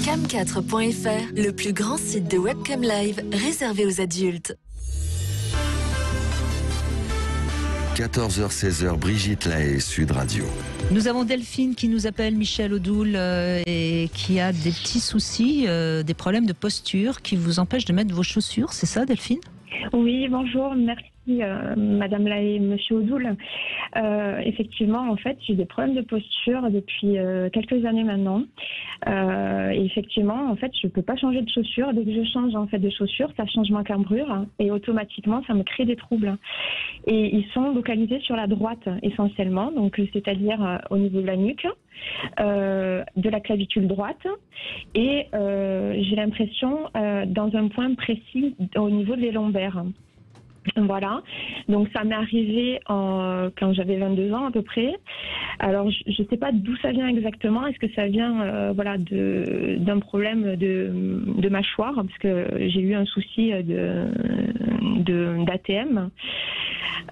Cam4.fr, le plus grand site de webcam live réservé aux adultes. 14h-16h, Brigitte Lahaie, Sud Radio. Nous avons Delphine qui nous appelle, Michel Odoul, et qui a des petits soucis, des problèmes de posture qui vous empêchent de mettre vos chaussures. C'est ça, Delphine ? Oui, bonjour, merci Madame Lahaie, Monsieur Odoul. Effectivement, en fait, j'ai des problèmes de posture depuis quelques années maintenant. Et effectivement, en fait, je peux pas changer de chaussures. Dès que je change en fait de chaussures, ça change ma cambrure et automatiquement, ça me crée des troubles. Et ils sont localisés sur la droite essentiellement, donc c'est-à-dire au niveau de la nuque, de la clavicule droite, et j'ai l'impression dans un point précis au niveau des lombaires. Voilà, donc ça m'est arrivé quand j'avais 22 ans à peu près. Alors je ne sais pas d'où ça vient exactement. Est-ce que ça vient d'un problème de mâchoire, parce que j'ai eu un souci d'ATM.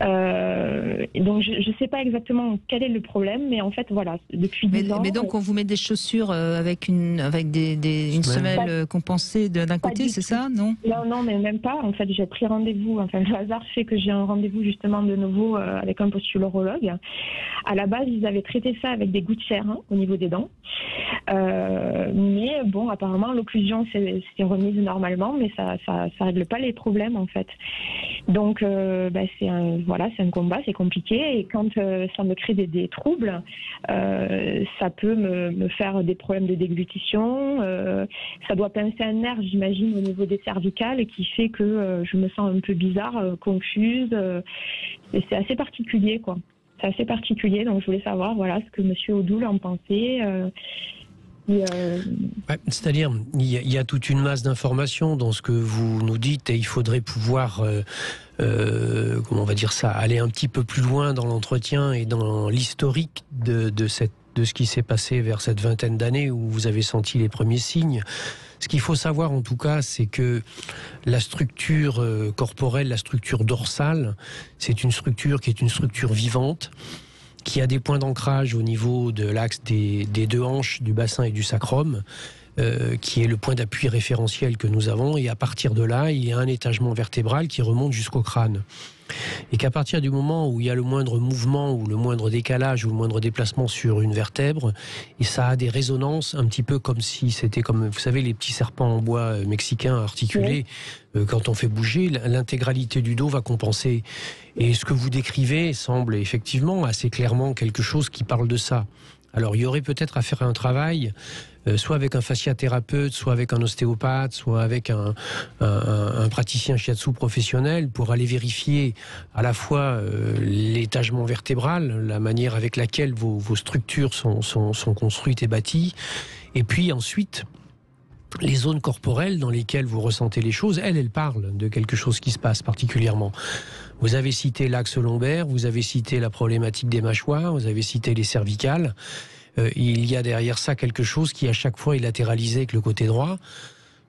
Donc je ne sais pas exactement quel est le problème, mais en fait voilà, depuis 10 ans. Mais donc on vous met des chaussures avec une semelle compensée d'un côté, c'est ça, non ? Non, mais même pas. En fait, j'ai pris rendez-vous. Enfin, le hasard fait que j'ai un rendez-vous justement de nouveau avec un posturologue. À la base, ils avaient traité ça avec des gouttières au niveau des dents. Mais bon, apparemment, l'occlusion s'est remise normalement, mais ça règle pas les problèmes en fait. Donc, c'est un combat, c'est compliqué. Et quand ça me crée des troubles, ça peut me faire des problèmes de déglutition. Ça doit pincer un nerf, j'imagine, au niveau des cervicales, qui fait que je me sens un peu bizarre, confuse. Et c'est assez particulier, quoi. C'est assez particulier, donc je voulais savoir ce que Monsieur Odoul en pensait. C'est-à-dire, il y a toute une masse d'informations dans ce que vous nous dites, et il faudrait pouvoir, comment on va dire ça, aller un petit peu plus loin dans l'entretien et dans l'historique de ce qui s'est passé vers cette vingtaine d'années où vous avez senti les premiers signes. Ce qu'il faut savoir en tout cas, c'est que la structure corporelle, la structure dorsale, c'est une structure qui est une structure vivante, qui a des points d'ancrage au niveau de l'axe des deux hanches, du bassin et du sacrum, qui est le point d'appui référentiel que nous avons. Et à partir de là, il y a un étagement vertébral qui remonte jusqu'au crâne. Et qu'à partir du moment où il y a le moindre mouvement ou le moindre décalage ou le moindre déplacement sur une vertèbre, et ça a des résonances un petit peu comme si c'était comme, vous savez, les petits serpents en bois mexicains articulés. Oui. Quand on fait bouger, l'intégralité du dos va compenser. Et ce que vous décrivez semble effectivement assez clairement quelque chose qui parle de ça. Alors il y aurait peut-être à faire un travail, soit avec un fasciathérapeute, soit avec un ostéopathe, soit avec un praticien shiatsu professionnel, pour aller vérifier à la fois l'étagement vertébral, la manière avec laquelle vos structures sont construites et bâties, et puis ensuite les zones corporelles dans lesquelles vous ressentez les choses, elles parlent de quelque chose qui se passe particulièrement. Vous avez cité l'axe lombaire, vous avez cité la problématique des mâchoires, vous avez cité les cervicales. Il y a derrière ça quelque chose qui à chaque fois est latéralisé avec le côté droit.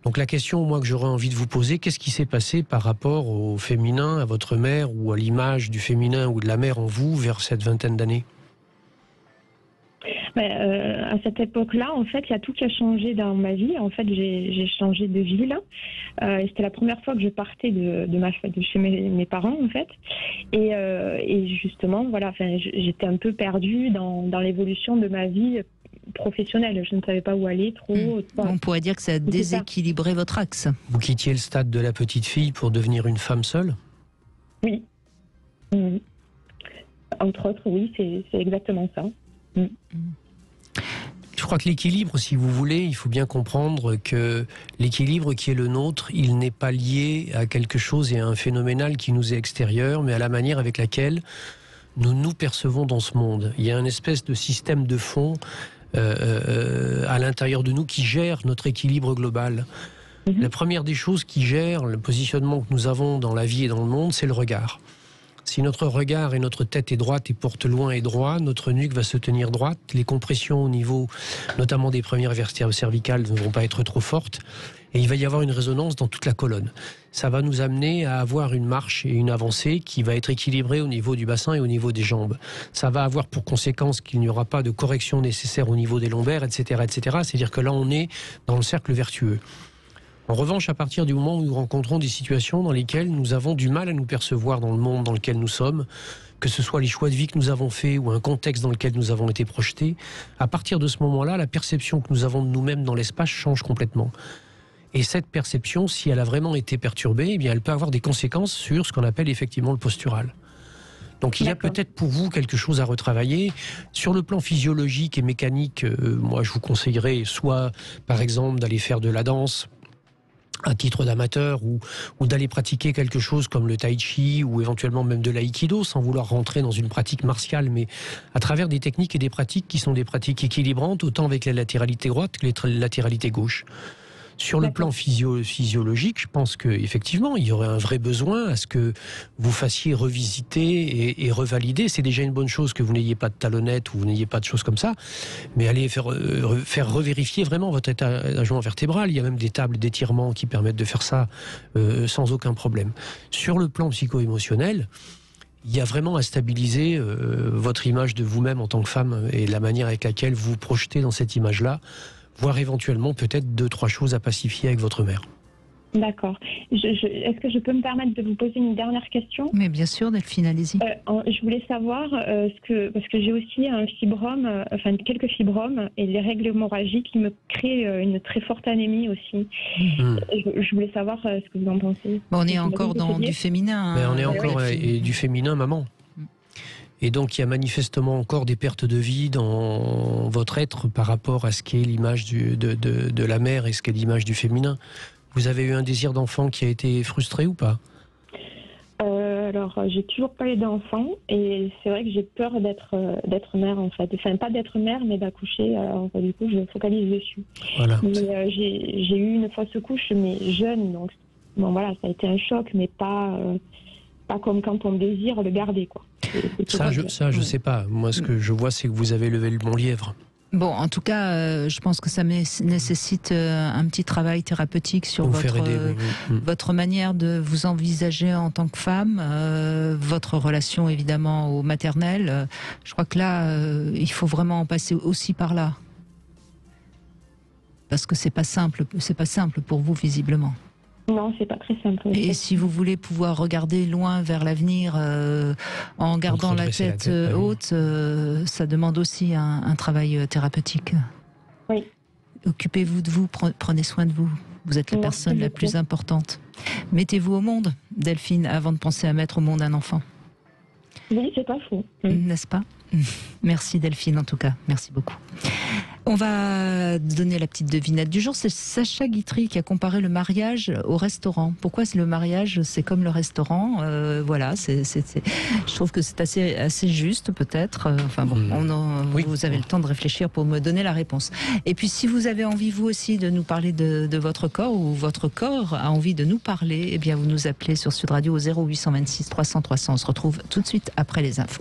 Donc la question, moi, que j'aurais envie de vous poser, qu'est-ce qui s'est passé par rapport au féminin, à votre mère, ou à l'image du féminin ou de la mère en vous vers cette vingtaine d'années ? À cette époque-là, en fait, il y a tout qui a changé dans ma vie. En fait, j'ai changé de ville. Et c'était la première fois que je partais de chez mes parents, en fait. Et justement, j'étais un peu perdue dans l'évolution de ma vie professionnelle. Je ne savais pas où aller trop. On pourrait dire que ça a déséquilibré votre axe. Vous quittiez le stade de la petite fille pour devenir une femme seule ? Oui. Entre autres, oui, c'est exactement ça. Je crois que l'équilibre, si vous voulez, il faut bien comprendre que l'équilibre qui est le nôtre, il n'est pas lié à quelque chose et à un phénoménal qui nous est extérieur, mais à la manière avec laquelle nous nous percevons dans ce monde. Il y a une espèce de système de fond à l'intérieur de nous qui gère notre équilibre global. La première des choses qui gère le positionnement que nous avons dans la vie et dans le monde, c'est le regard. Si notre regard et notre tête est droite et porte loin et droit, notre nuque va se tenir droite, les compressions au niveau notamment des premières vertèbres cervicales ne vont pas être trop fortes et il va y avoir une résonance dans toute la colonne. Ça va nous amener à avoir une marche et une avancée qui va être équilibrée au niveau du bassin et au niveau des jambes. Ça va avoir pour conséquence qu'il n'y aura pas de correction nécessaire au niveau des lombaires, etc., etc. C'est-à-dire que là, on est dans le cercle vertueux. En revanche, à partir du moment où nous rencontrons des situations dans lesquelles nous avons du mal à nous percevoir dans le monde dans lequel nous sommes, que ce soit les choix de vie que nous avons faits ou un contexte dans lequel nous avons été projetés, à partir de ce moment-là, la perception que nous avons de nous-mêmes dans l'espace change complètement. Et cette perception, si elle a vraiment été perturbée, eh bien, elle peut avoir des conséquences sur ce qu'on appelle effectivement le postural. Donc il y a peut-être pour vous quelque chose à retravailler. Sur le plan physiologique et mécanique, moi je vous conseillerais soit par exemple d'aller faire de la danse à titre d'amateur ou d'aller pratiquer quelque chose comme le tai chi ou éventuellement même de l'aïkido sans vouloir rentrer dans une pratique martiale, mais à travers des techniques et des pratiques qui sont des pratiques équilibrantes autant avec la latéralité droite que la latéralité gauche. Sur le plan physiologique, je pense qu'effectivement, il y aurait un vrai besoin à ce que vous fassiez revisiter et revalider. C'est déjà une bonne chose que vous n'ayez pas de talonnette ou vous n'ayez pas de choses comme ça, mais allez faire revérifier vraiment votre état joint vertébral. Il y a même des tables d'étirement qui permettent de faire ça sans aucun problème. Sur le plan psycho-émotionnel, il y a vraiment à stabiliser votre image de vous-même en tant que femme et la manière avec laquelle vous vous projetez dans cette image-là, voire éventuellement peut-être 2-3 choses à pacifier avec votre mère. D'accord. Est-ce que je peux me permettre de vous poser une dernière question ? Mais bien sûr, Delphine, allez-y. Je voulais savoir, parce que j'ai aussi un fibrome, quelques fibromes et les règles hémorragiques qui me créent une très forte anémie aussi. Je voulais savoir ce que vous en pensez. Bon, on est encore dans du féminin. Mais on est encore du féminin, maman. Et donc, il y a manifestement encore des pertes de vie dans votre être par rapport à ce qu'est l'image de la mère et ce qu'est l'image du féminin. Vous avez eu un désir d'enfant qui a été frustré ou pas ? Alors, j'ai toujours pas eu d'enfant et c'est vrai que j'ai peur d'être mère en fait. Enfin, pas d'être mère, mais d'accoucher. Alors, du coup, je me focalise dessus. Voilà. Mais j'ai eu une fausse couche, mais jeune, donc bon voilà, ça a été un choc, mais pas comme quand on désire le garder, quoi. Ça, je sais pas. Moi, ce que je vois, c'est que vous avez levé le bon lièvre. Bon, en tout cas, je pense que ça nécessite un petit travail thérapeutique sur votre manière de vous envisager en tant que femme, votre relation évidemment au maternel. Je crois que là, il faut vraiment en passer aussi par là, parce que c'est pas simple pour vous visiblement. Non, c'est pas très simple. Et si vous voulez pouvoir regarder loin vers l'avenir en gardant la tête haute, ça demande aussi un travail thérapeutique. Oui. Occupez-vous de vous, prenez soin de vous. Vous êtes la personne la plus importante. Mettez-vous au monde, Delphine, avant de penser à mettre au monde un enfant. Oui, c'est pas faux. N'est-ce pas ? Merci Delphine, en tout cas. Merci beaucoup. On va donner la petite devinette du jour. C'est Sacha Guitry qui a comparé le mariage au restaurant. Pourquoi le mariage, c'est comme le restaurant ? Voilà, je trouve que c'est assez juste, peut-être. Enfin bon, vous avez le temps de réfléchir pour me donner la réponse. Et puis, si vous avez envie, vous aussi, de nous parler de votre corps, ou votre corps a envie de nous parler, eh bien, vous nous appelez sur Sud Radio au 0826 300 300. On se retrouve tout de suite après les infos.